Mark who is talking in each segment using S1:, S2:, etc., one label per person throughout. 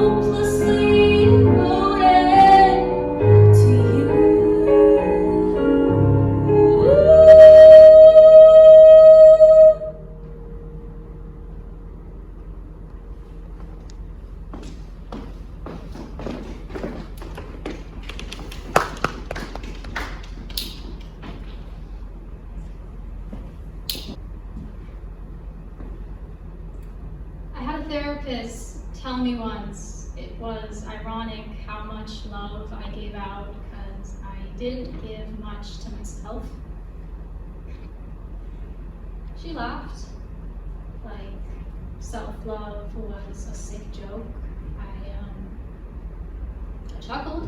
S1: hopelessly devoted to you. I had a therapist tell me once it was ironic how much love I gave out because I didn't give much to myself. She laughed, like self-love was a sick joke. I chuckled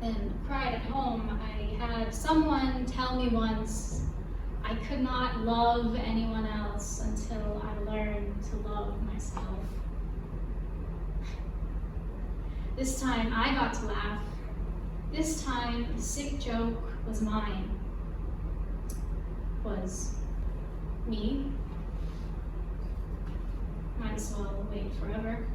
S1: and cried at home. I had someone tell me once I could not love anyone else until I learned to love myself. This time I got to laugh. This time the sick joke was mine. Was me. Might as well wait forever.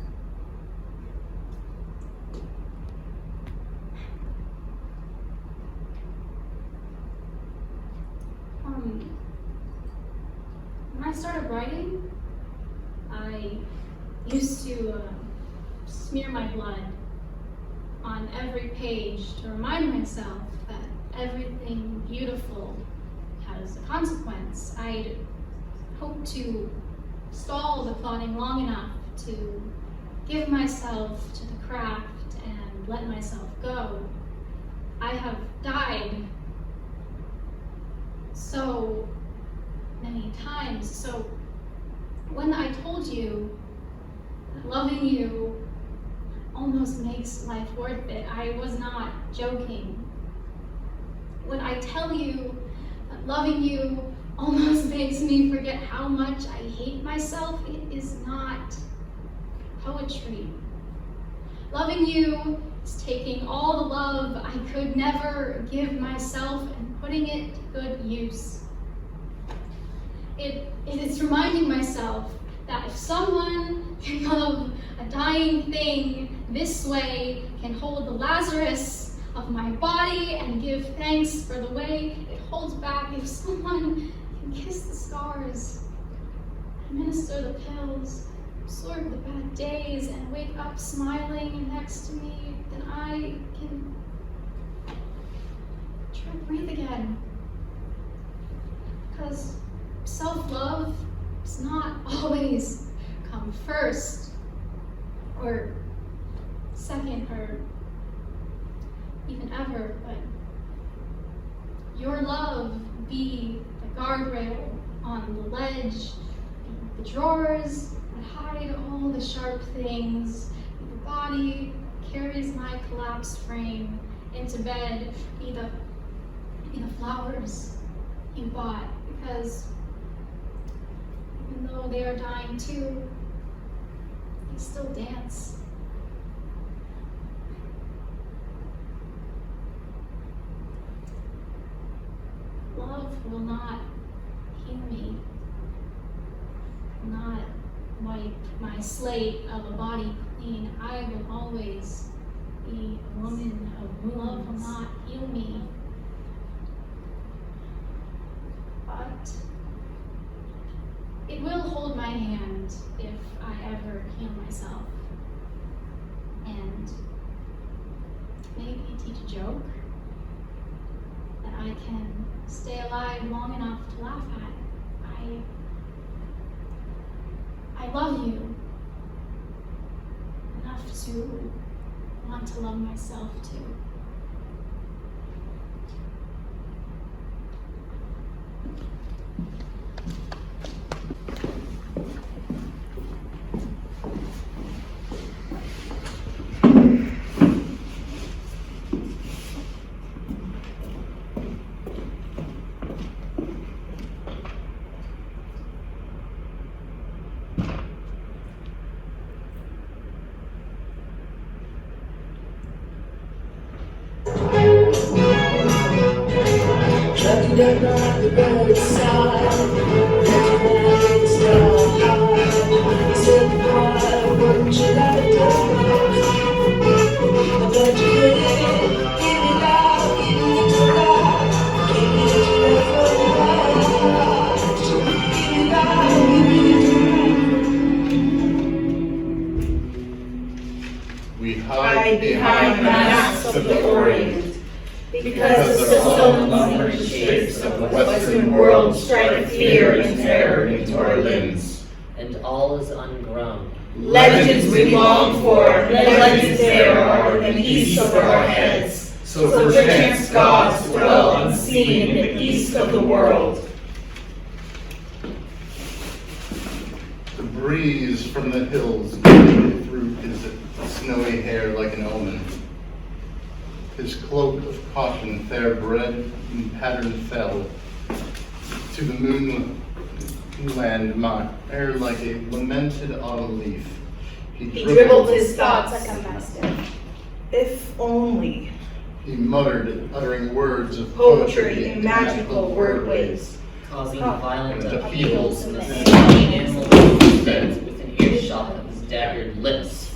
S1: When I started writing, I used to smear my blood on every page to remind myself that everything beautiful has a consequence. I'd hope to stall the plotting long enough to give myself to the craft and let myself go. I have died so many times. So when I told you that loving you almost makes life worth it, I was not joking. When I tell you that loving you almost makes me forget how much I hate myself, it is not poetry. Loving you is taking all the love I could never give myself and putting it to good use. It is reminding myself that if someone can love a dying thing this way, can hold the Lazarus of my body and give thanks for the way it holds back, if someone can kiss the scars, administer the pills, absorb the bad days, and wake up smiling next to me, then I can try to breathe again. Because self-love does not always come first, or second, or even ever, but your love be the guardrail on the ledge, the drawers that hide all the sharp things, the body that carries my collapsed frame into bed, be the flowers you bought, because even though they are dying too, they still dance. Love will not heal me, will not wipe my slate of a body clean. I will always be a woman of wounds. Love will not heal me, but it will hold my hand if I ever heal myself, and maybe teach a joke that I can stay alive long enough to laugh at. I love you enough to want to love myself too.
S2: Down on the roadside, looking at the sky. Said, boy, what would you like to do?
S3: We
S2: hide behind masks of the Orient, because the sullen lumbering shapes of the Western world strike fear and terror into our limbs.
S4: And all is ungrown.
S2: Legends we long for, legends there are, and east over our heads. So perchance gods dwell unseen in the east of the world.
S3: The breeze from the hills blew through his snowy hair like an omen. His cloak of caution fair bred and pattern fell to the moonland mock ere like a lamented autumn leaf.
S2: He dribbled his thoughts like a mastiff. If only.
S3: He muttered, uttering words of
S2: Poetry in magical wordways.
S4: Causing violent
S3: And
S4: upheavals in the
S2: upheavals
S4: sleeping animal beds within earshot of his daggered lips.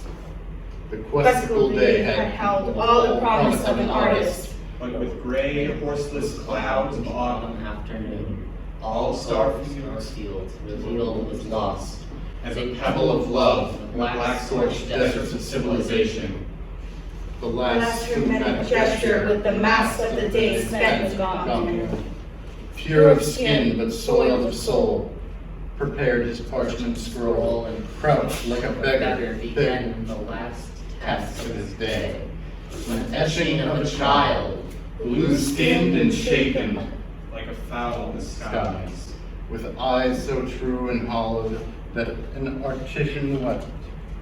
S3: the questical day had
S2: held all the promise of an artist.
S5: But with gray, horseless clouds of autumn,
S4: Afternoon,
S5: all
S4: starfields revealed was lost.
S5: as a pebble of love in the black-scorched deserts of civilization.
S3: the
S2: Last
S3: last
S2: dramatic gesture with the mask of the day spent was gone.
S3: Pure of skin but soiled of soul, prepared his parchment scroll and crouched like a beggar
S4: began the last
S3: task of his day.
S4: An etching of a child,
S5: Blue-skinned and shaken, like a fowl in the skies.
S3: With eyes so true and hollowed that an artisan wept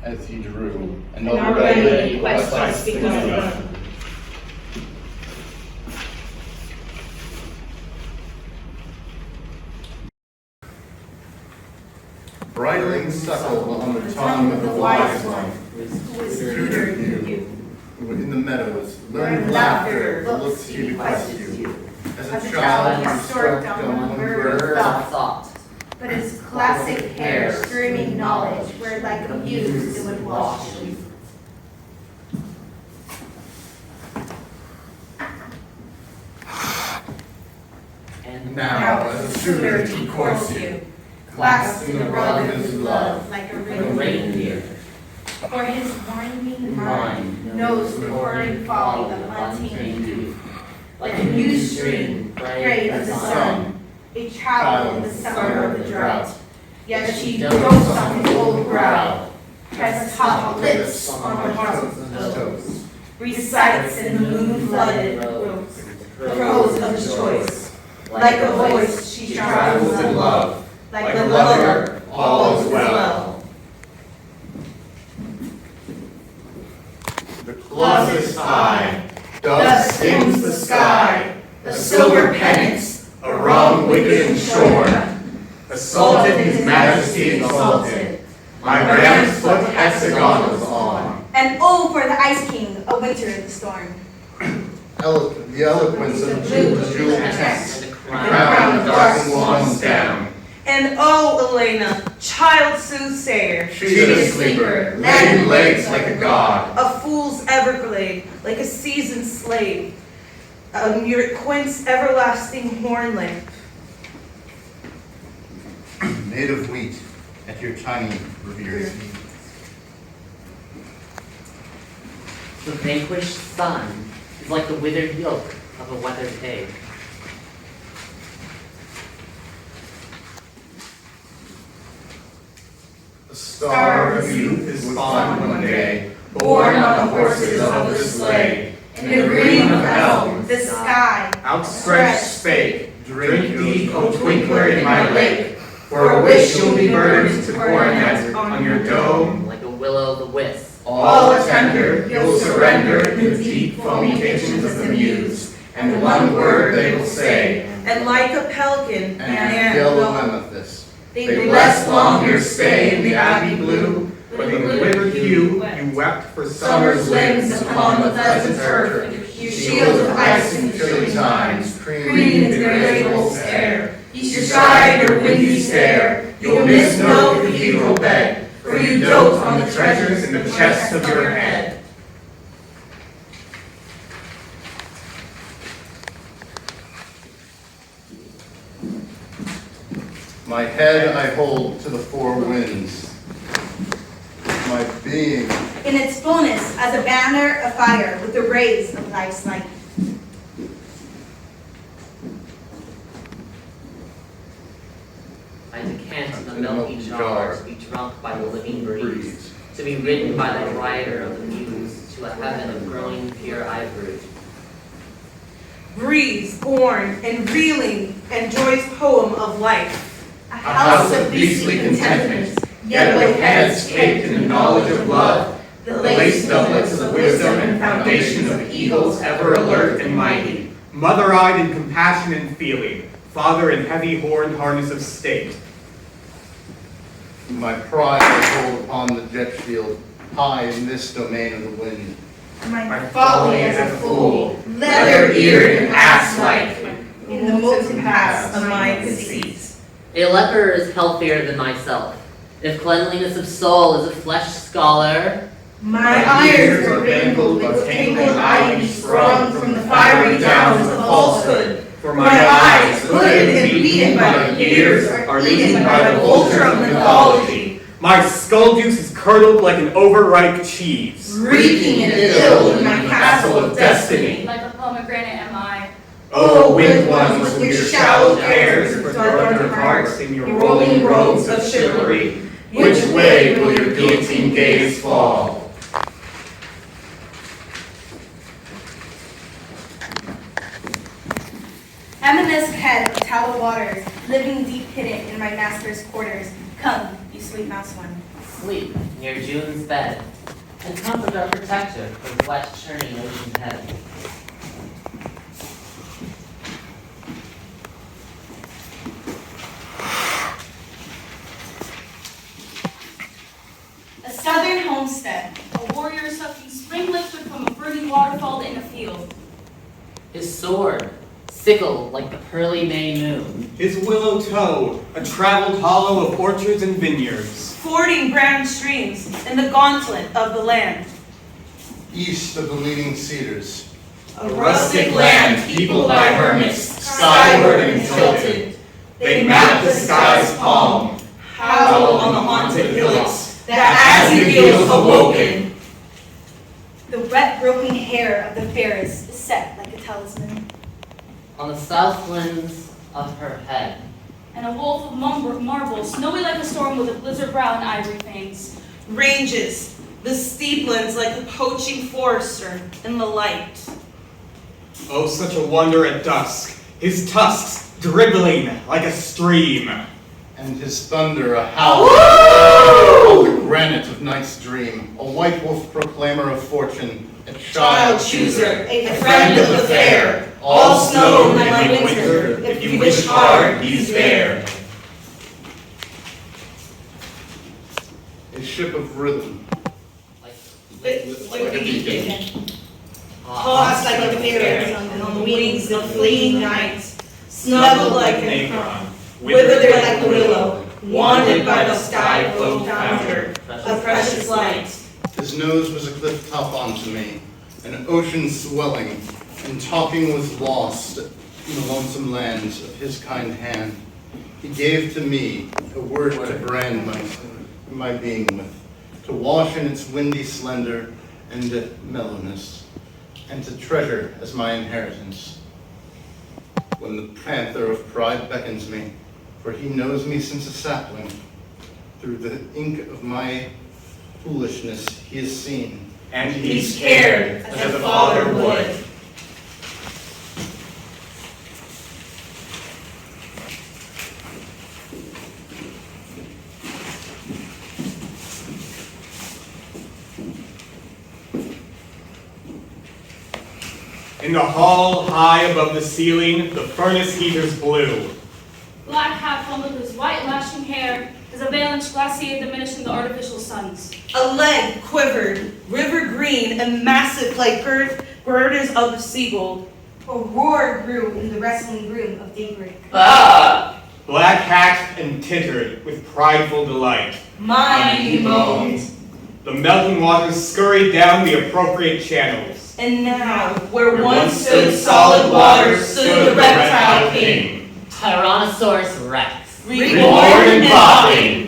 S3: as he drew,
S2: And already the quest has begun.
S3: bridling suckle on the tongue of the wise one,
S2: Who is tutored you.
S3: in the meadows,
S2: Learn
S3: learned
S2: laughter,
S3: laughter,
S2: looks he requested you.
S3: As
S2: As
S3: a
S2: a
S3: child,
S2: child,
S3: he
S2: he storked
S3: stroked
S2: on
S3: on
S2: one
S3: one
S2: bird
S3: bird
S2: of
S4: of thought.
S2: But his classic hair, streaming knowledge, where like a muse it would wash.
S4: And
S3: Now, as a suitor he courts you,
S2: clasped in the rug of his love, like a
S4: a
S2: reindeer.
S4: reindeer,
S2: For his winding
S4: mind
S2: mind knows the pouring folly of untamed youth.
S4: like a new stream,
S2: Prey of the sun, a child in the summer of the drought. Yet she
S3: dotes
S2: dotes on his old brow, pressed hot lips on her heart's toes, recites in the moon-flooded rose prose of his choice. Like a voice she travels in love, like a lover, all is well.
S3: the
S5: Clauses high,
S2: Dust skims the sky, a silver pennant,
S5: a wrong wicked and shorn, assaulted his majesty exalted. My ram's foot hexagon was on.
S2: And oh, for the Ice King, a winter in the storm.
S3: the eloquence of jewel tent,
S4: and a
S5: Crown of dark swans down.
S2: And oh, Elena, child soothsayer,
S5: She the sleeper, laden legs like a god.
S2: a fool's everglade, like a seasoned slave, your quince everlasting horn lamp.
S3: made of wheat, at your tiny revered feet.
S4: The vanquished sun is like the withered yolk of a weathered egg.
S5: The star of youth is spawned one day,
S2: Born on the horses of the sleigh, in the green of elm, the sky,
S5: outstretched spake, drink deep, O twinkler in my lake, for a wish you'll be burned to coronet on your dome.
S4: Like a will-o'-the-wisp.
S5: All tender, you'll surrender in the deep foamy kitchens of the muse, and one word they will say,
S2: and like a pelican,
S3: And yellow amethyst,
S5: they bless long your stay in the abbey blue, but in withered hue you wept for summer's limbs upon the pleasant turf, you shield of ice in chilly times, cream in the graceful air. You sigh your windy stare, you'll miss no cathedral bed, for you dote on the treasures in the chest of your head.
S3: My head I hold to the four winds. my being.
S2: in its fullness as a banner of fire with the rays of life's light.
S4: I decant the milky jar to be drunk by the living breeze, to be ridden by the rider of the muse to a heaven of growing pure ivory.
S2: Breeze born and reeling and joy's poem of life.
S5: A house of beastly contentment, yet with heads caked in the knowledge of love, the lace doublets of wisdom and foundations of eagles ever alert and mighty.
S6: Mother-eyed in compassion and feeling, father in heavy horned harness of state.
S3: My pride I hold upon the jet shield, high in this domain of the wind.
S5: My folly as a fool, leather-eared and ass-like,
S2: In the molten paths of my conceits.
S4: A leper is healthier than myself. If cleanliness of soul is a flesh scholar,
S2: My ears are bangled with tangled ivy sprung from the fiery downs of falsehood.
S5: for
S2: My eyes, hooded and beaten by the years, are eaten by the vulture of mythology,
S6: My skull juice is curdled like an overripe cheese.
S2: reeking and ill in my castle of destiny.
S1: Like a pomegranate am I.
S5: O winged ones with your shallow cares, with northern hearts in your rolling robes of chivalry, which way will your guillotine gaze fall?
S2: Eminous head of tallow waters, living deep hidden in my master's quarters. Come, you sweet mouse one.
S4: sleep near June's bed, and comfort our protector from wet churning ocean's head.
S2: A southern homestead.
S7: A warrior sucking spring liquid from a burning waterfall in a field.
S4: His sword, sickle like the pearly May moon.
S6: His willow toe, a traveled hollow of orchards and vineyards.
S2: Fording brown streams in the gauntlet of the land.
S3: East of the leaning cedars,
S5: A rustic land peopled by hermits, skyward and tilted. They map the sky's palm, howl on the haunted hillocks, that as he feels awoken.
S2: The wet broken hair of the fairest is set like a talisman.
S4: On the southlands of her head,
S7: And a wolf of marble, snowy like a storm with a blizzard brow and ivory fangs.
S2: Ranges, the steeplands like a poaching forester in the light.
S6: Oh, such a wonder at dusk, his tusks dribbling like a stream.
S3: and his thunder a howl. Oh, the granite of night's dream, a white wolf proclaimer of fortune, a child
S2: chooser, a friend of the fair, all snow in my winter,
S5: if you wish hard, he's there.
S3: a ship of rhythm,
S4: like a beacon.
S2: Tossed like a fairy on the wings of fleeing night, snuggled like a crumb, withered like a willow, wandered by the sky flow founder, a precious light.
S3: his nose was a cliff top onto me, an ocean swelling, and talking was lost in the lonesome lands of his kind hand. He gave to me a word to brand my being with, to wash in its windy splendor and mellowness, and to treasure as my inheritance. When the panther of pride beckons me, for he knows me since a sapling, through the ink of my foolishness he is seen.
S5: And he's cared as a father would.
S6: In the hall, high above the ceiling, the furnace heaters blew.
S7: Black hat fumbled his white lashing hair, his avalanche glacier diminishing the artificial suns.
S2: A leg quivered, river green and massive like girders of the seagull. A roar grew in the wrestling room of daybreak.
S6: Black hacked and tittered with prideful delight.
S2: Mine, he moaned.
S6: The melting waters scurried down the appropriate channels.
S2: And now, where once stood solid water, stood the reptile king.
S4: Tyrannosaurus Rex.
S2: Reborn
S5: Reborn and popping.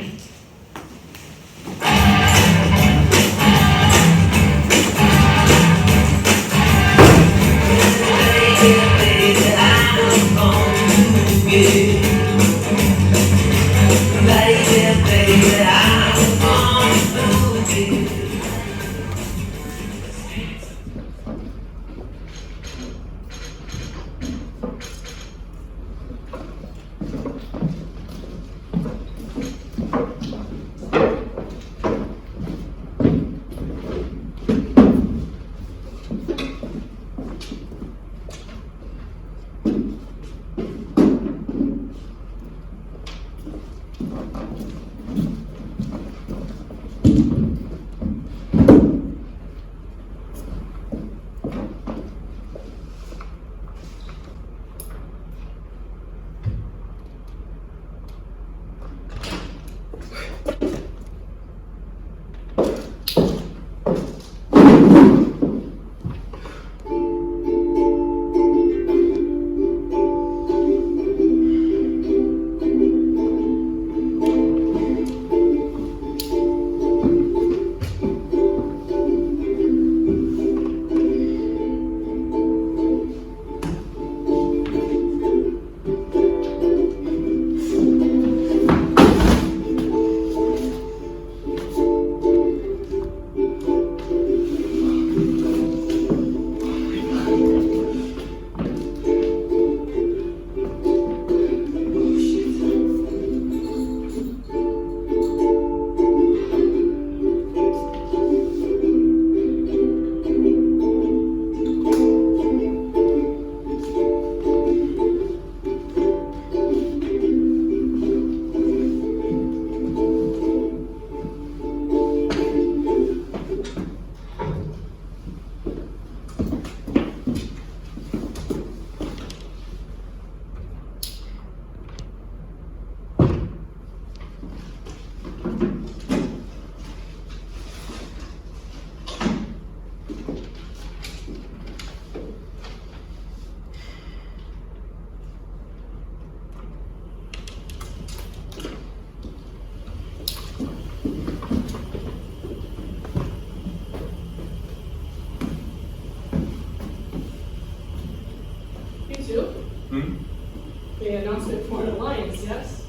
S7: the announcement for an alliance, yes?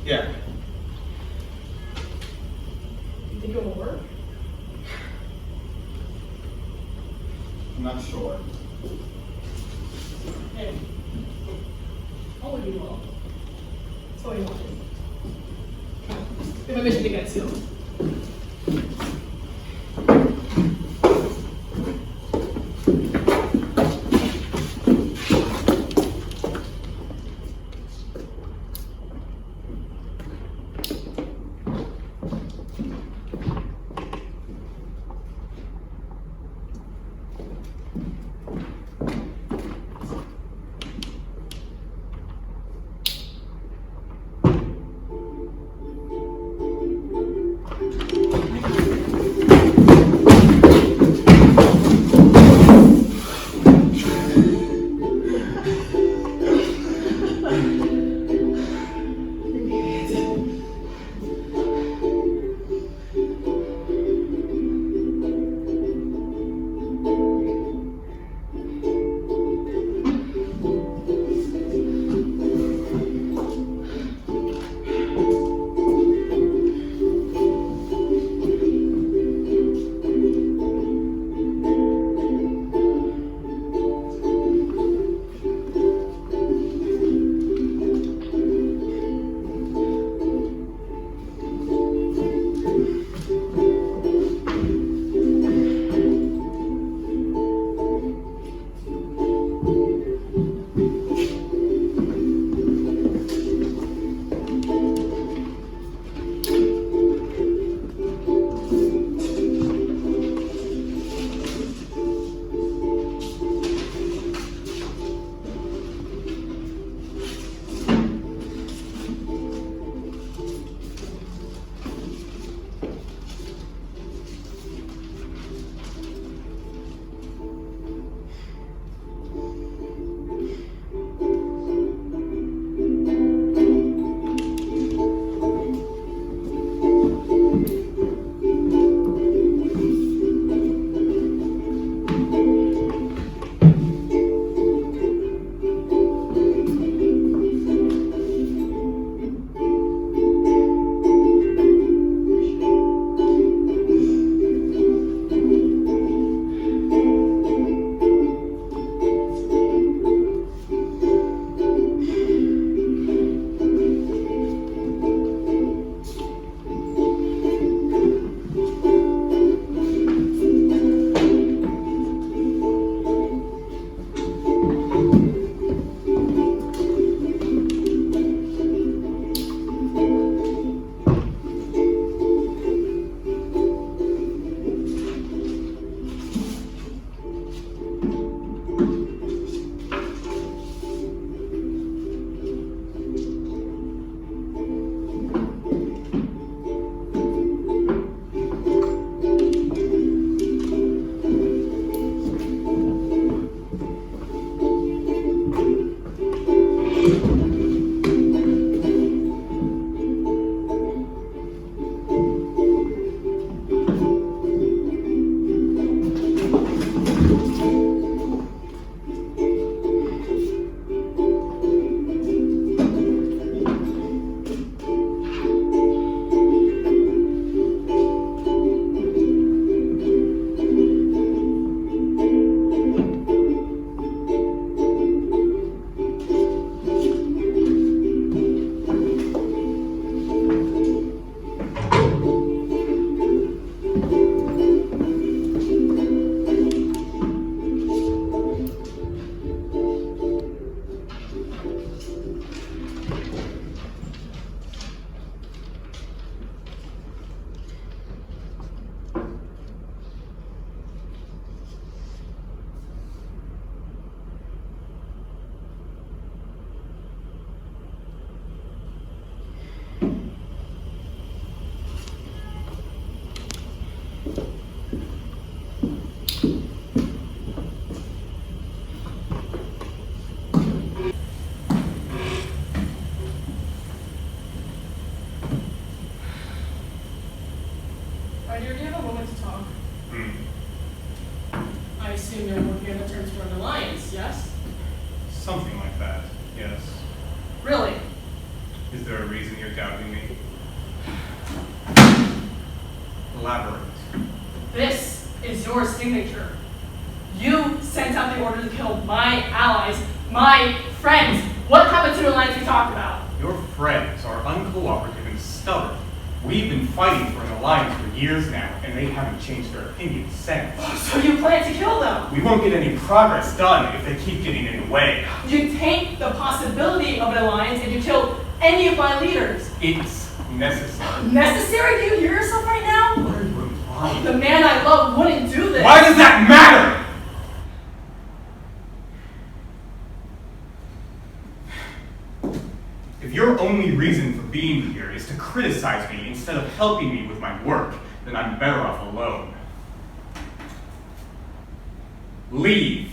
S6: Yeah.
S7: You think it will work?
S6: I'm not sure.
S7: Hey, all of you will. That's all you want. We have a mission to get to.
S8: My dear, do you have a moment to talk? I assume you're working on the terms for an alliance, yes?
S5: Something like that. Yes.
S8: Really?
S5: Is there a reason you're doubting me? Elaborate.
S8: This is your signature. You sent out the order to kill my allies, my friends. What happened to the lines we talked about?
S5: Your friends are uncooperative and stubborn. We've been fighting for an alliance for years now, and they haven't changed their opinion since.
S8: So you plan to kill them?
S5: We won't get any progress done if they keep getting in the way.
S8: You take the possibility of an alliance and you kill any of my leaders.
S5: It's necessary.
S8: Necessary? Do you hear yourself right now?
S5: What are you implying?
S8: The man I love wouldn't do this.
S5: Why does that matter? If your only reason for being here is to criticize me instead of helping me with my work, then I'm better off alone. Leave.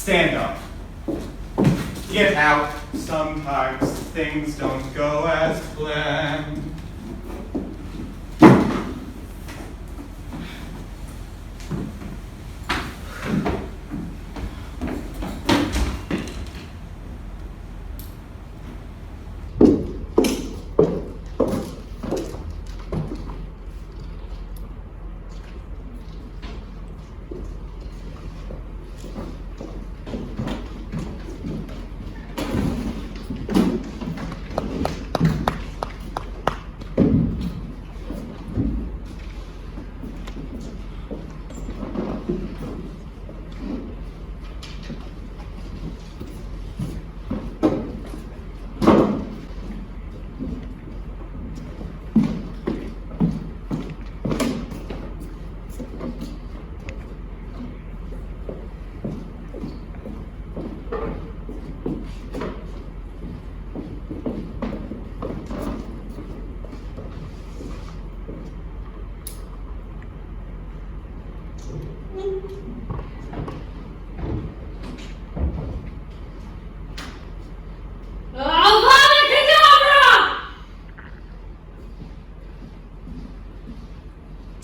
S5: Stand up. Get out. Sometimes things don't go as planned.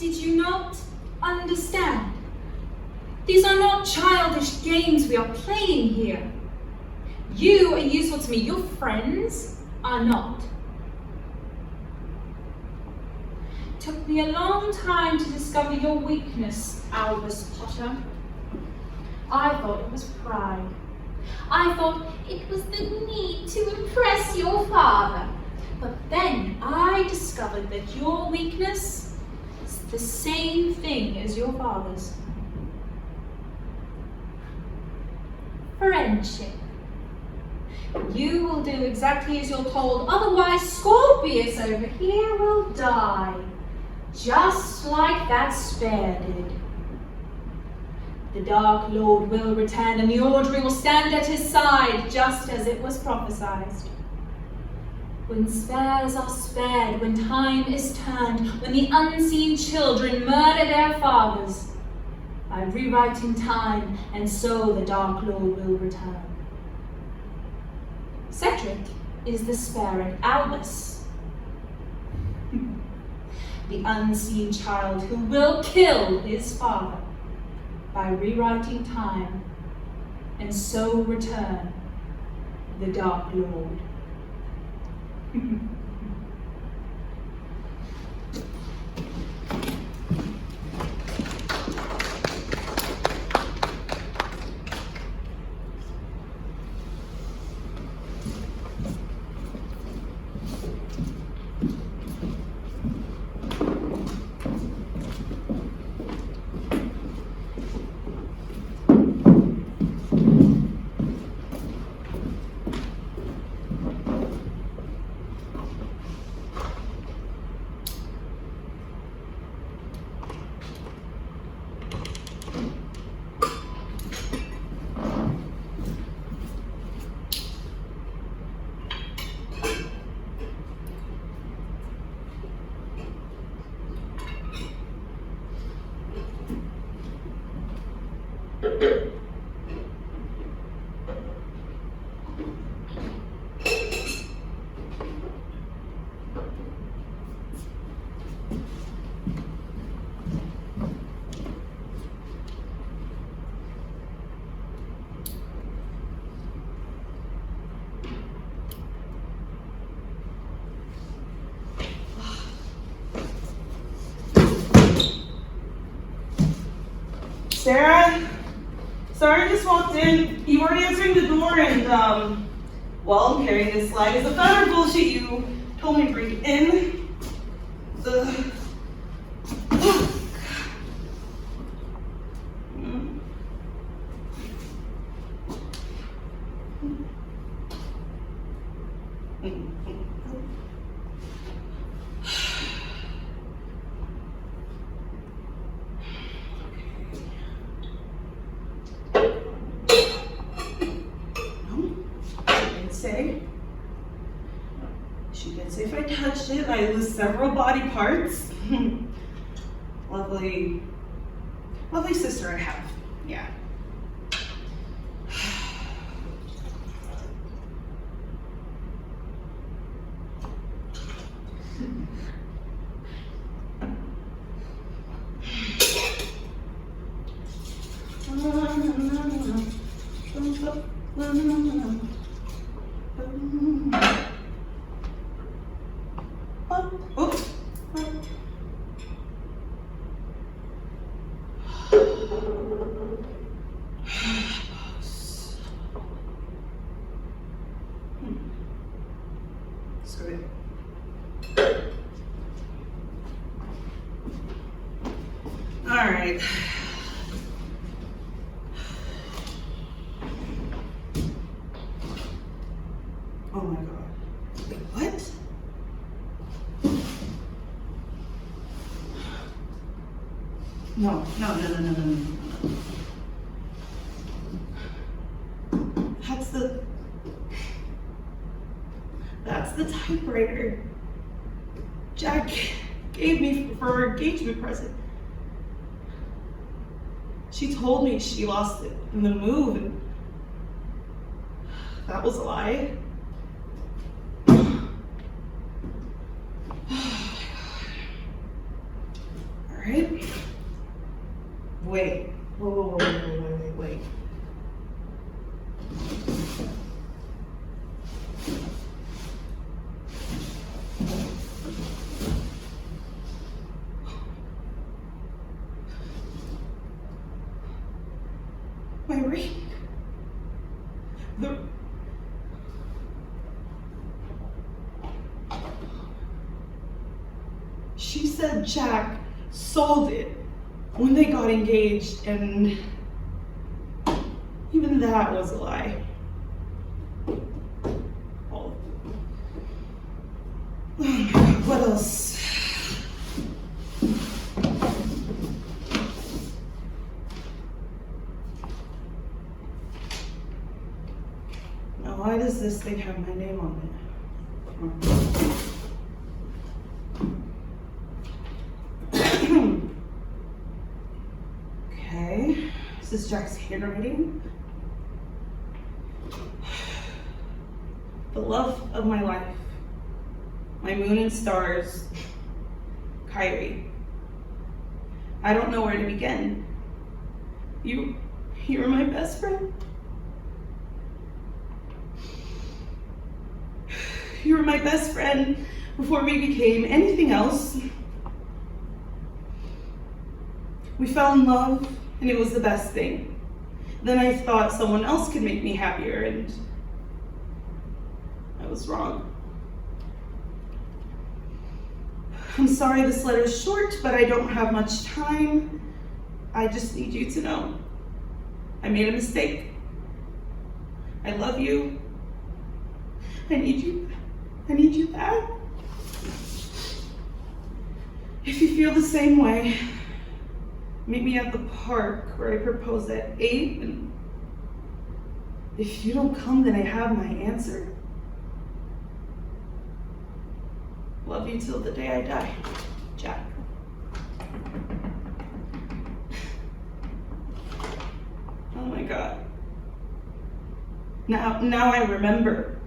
S9: Did you not understand? These are not childish games we are playing here. You are useful to me. Your friends are not. It took me a long time to discover your weakness, Albus Potter. I thought it was pride. I thought it was the need to impress your father. But then I discovered that your weakness is the same thing as your father's. Friendship. You will do exactly as you're told, otherwise Scorpius over here will die. Just like that spare did. The Dark Lord will return and the Audrey will stand at his side, just as it was prophesied. When spares are spared, when time is turned, when the unseen children murder their fathers, by rewriting time, and so the Dark Lord will return. Cedric is the sparing Albus, the unseen child who will kill his father by rewriting time, and so return the Dark Lord.
S2: Sarah? Sorry, I just walked in. You weren't answering the door and, well, I'm carrying this slide. Is the better bullshit you told me to bring in? She did say if I touched it, I lose several body parts. Lovely sister I have. Yeah. All right. Oh my God. Wait, what? No. That's the typewriter Jack gave me for her engagement present. She told me she lost it in the move, and that was a lie. All right? Wait. Wait. My ring. She said Jack sold it when they got engaged, and even that was a lie. Oh my God, what else? Now, why does this thing have my name on it? Okay, this is Jack's handwriting. The love of my life, my moon and stars, Kyrie. I don't know where to begin. You were my best friend. You were my best friend before we became anything else. We fell in love, and it was the best thing. Then I thought someone else could make me happier, and I was wrong. I'm sorry this letter is short, but I don't have much time. I just need you to know I made a mistake. I love you. I need you back. If you feel the same way, meet me at the park where I proposed at 8, and if you don't come, then I have my answer. Love you till the day I die, Jack. Oh my God. Now I remember.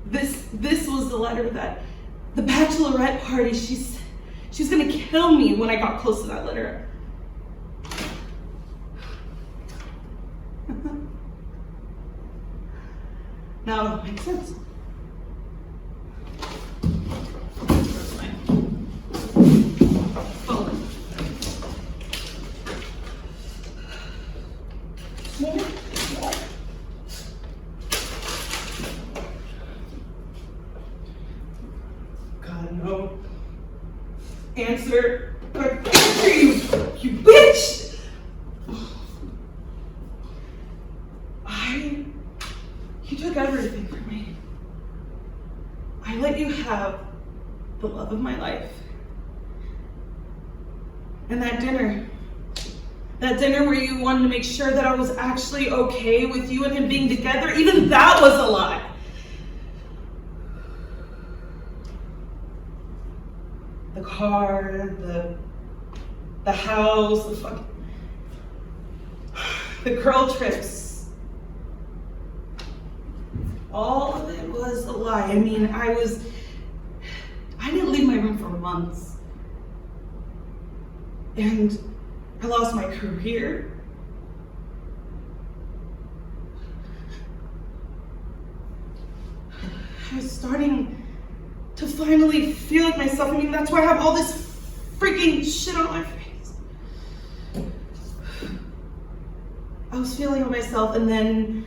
S2: This was the letter that the bachelorette party, she's gonna kill me when I got close to that letter. Now it makes sense. God, no. Answer. You bitch! You took everything from me. I let you have the love of my life. And that dinner where you wanted to make sure that I was actually okay with you and him being together, even that was a lie. The car, the house, the girl trips. All of it was a lie. I mean, I didn't leave my room for months. And I lost my career. I was starting to finally feel like myself. I mean, that's why I have all this freaking shit on my face. I was feeling like myself, and then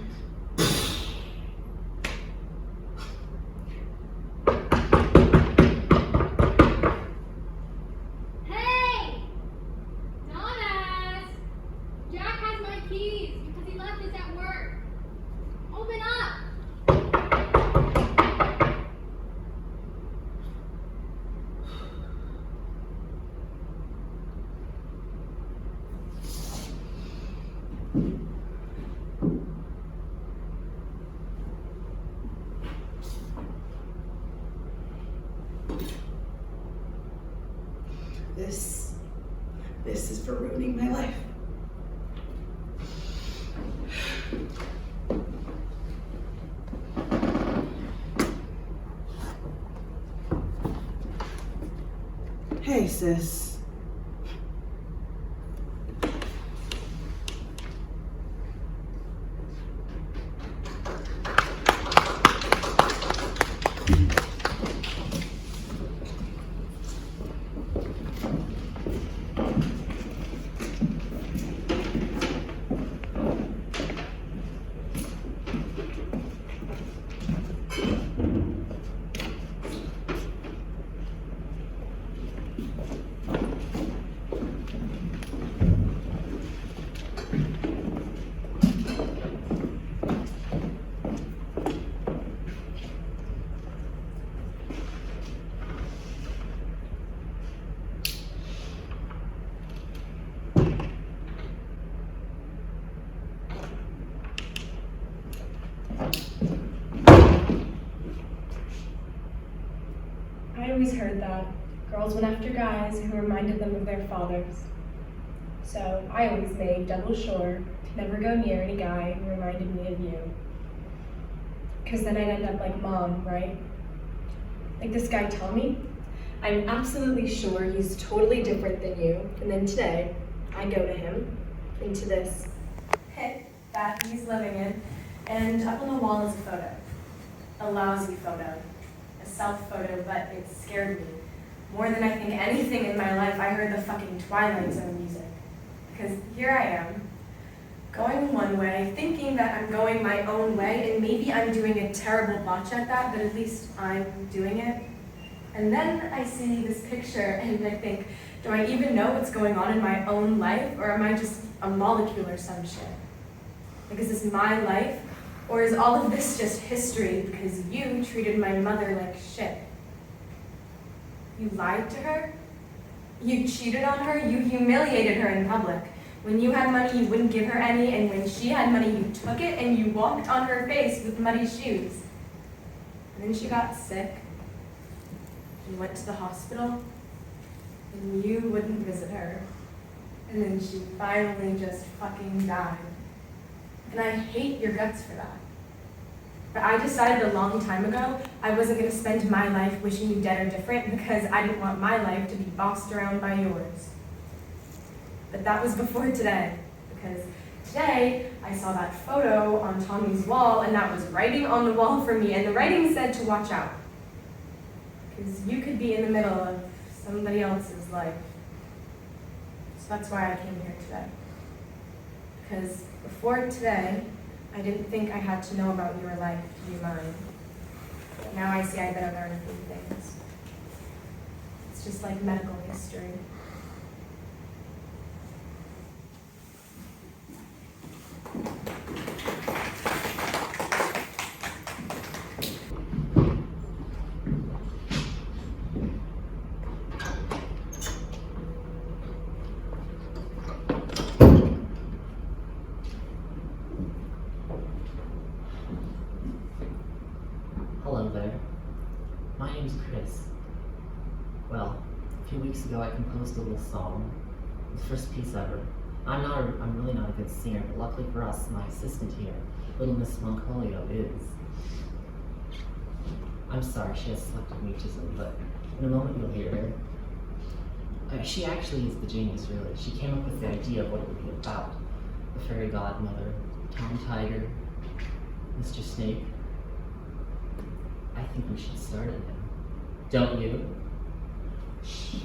S2: this is for ruining my life. Hey, sis.
S10: girls went after guys who reminded them of their fathers. So I always made double sure to never go near any guy who reminded me of you. Because then I'd end up like Mom, right? Like this guy Tommy. I'm absolutely sure he's totally different than you. And then today, I go to him, into this pit that he's living in, and up on the wall is a photo. A lousy photo. A self photo, but it scared me. More than I think anything in my life, I heard the fucking Twilight Zone music. Because here I am, going one way, thinking that I'm going my own way, and maybe I'm doing a terrible botch at that, but at least I'm doing it. And then I see this picture, and I think, do I even know what's going on in my own life, or am I just a molecule or some shit? Like, is this my life, or is all of this just history because you treated my mother like shit? You lied to her? You cheated on her? You humiliated her in public. When you had money, you wouldn't give her any, and when she had money, you took it and you walked on her face with muddy shoes. And then she got sick. You went to the hospital, and you wouldn't visit her. And then she finally just fucking died. And I hate your guts for that. But I decided a long time ago I wasn't going to spend my life wishing you dead or different because I didn't want my life to be bossed around by yours. But that was before today, because today I saw that photo on Tommy's wall, and that was writing on the wall for me, and the writing said to watch out. Because you could be in the middle of somebody else's life. So that's why I came here today. Because before today, I didn't think I had to know about your life to be mine. But now I see I better learn a few things. It's just like medical history.
S4: Hello there. My name's Chris. Well, a few weeks ago I composed a little song. The first piece ever. I'm really not a good singer, but luckily for us, my assistant here, little Miss Moncolio, is. I'm sorry, she has selective mutism, but in a moment you'll hear her. She actually is the genius, really. She came up with the idea of what it would be about. The fairy godmother, Tom Tiger, Mr. Snake. I think we should start it now. Don't you? Shh.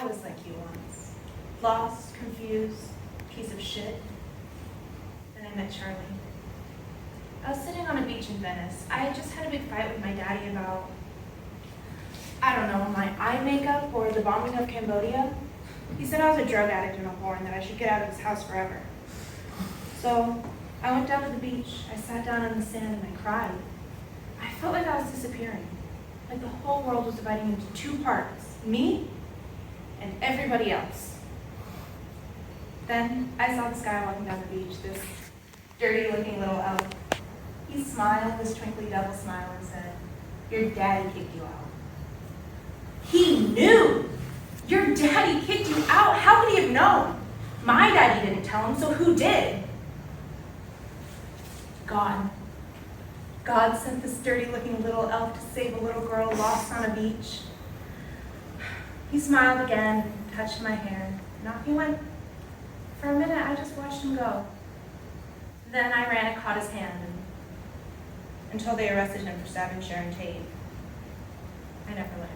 S2: I was like you once. Lost, confused, piece of shit. Then I met Charlie. I was sitting on a beach in Venice. I had just had a big fight with my daddy about, I don't know, my eye makeup or the bombing of Cambodia. He said I was a drug addict and a whore and that I should get out of his house forever. So I went down to the beach. I sat down on the sand and I cried. I felt like I was disappearing. Like the whole world was dividing into two parts, me and everybody else. Then I saw this guy walking down the beach, this dirty-looking little elf. He smiled this twinkly double smile and said, "Your daddy kicked you out." He knew! Your daddy kicked you out? How could he have known? My daddy didn't tell him, so who did? God. God sent this dirty-looking little elf to save a little girl lost on a beach. He smiled again and touched my hair, and off he went. For a minute, I just watched him go. Then I ran and caught his hand until they arrested him for stabbing Sharon Tate. I never let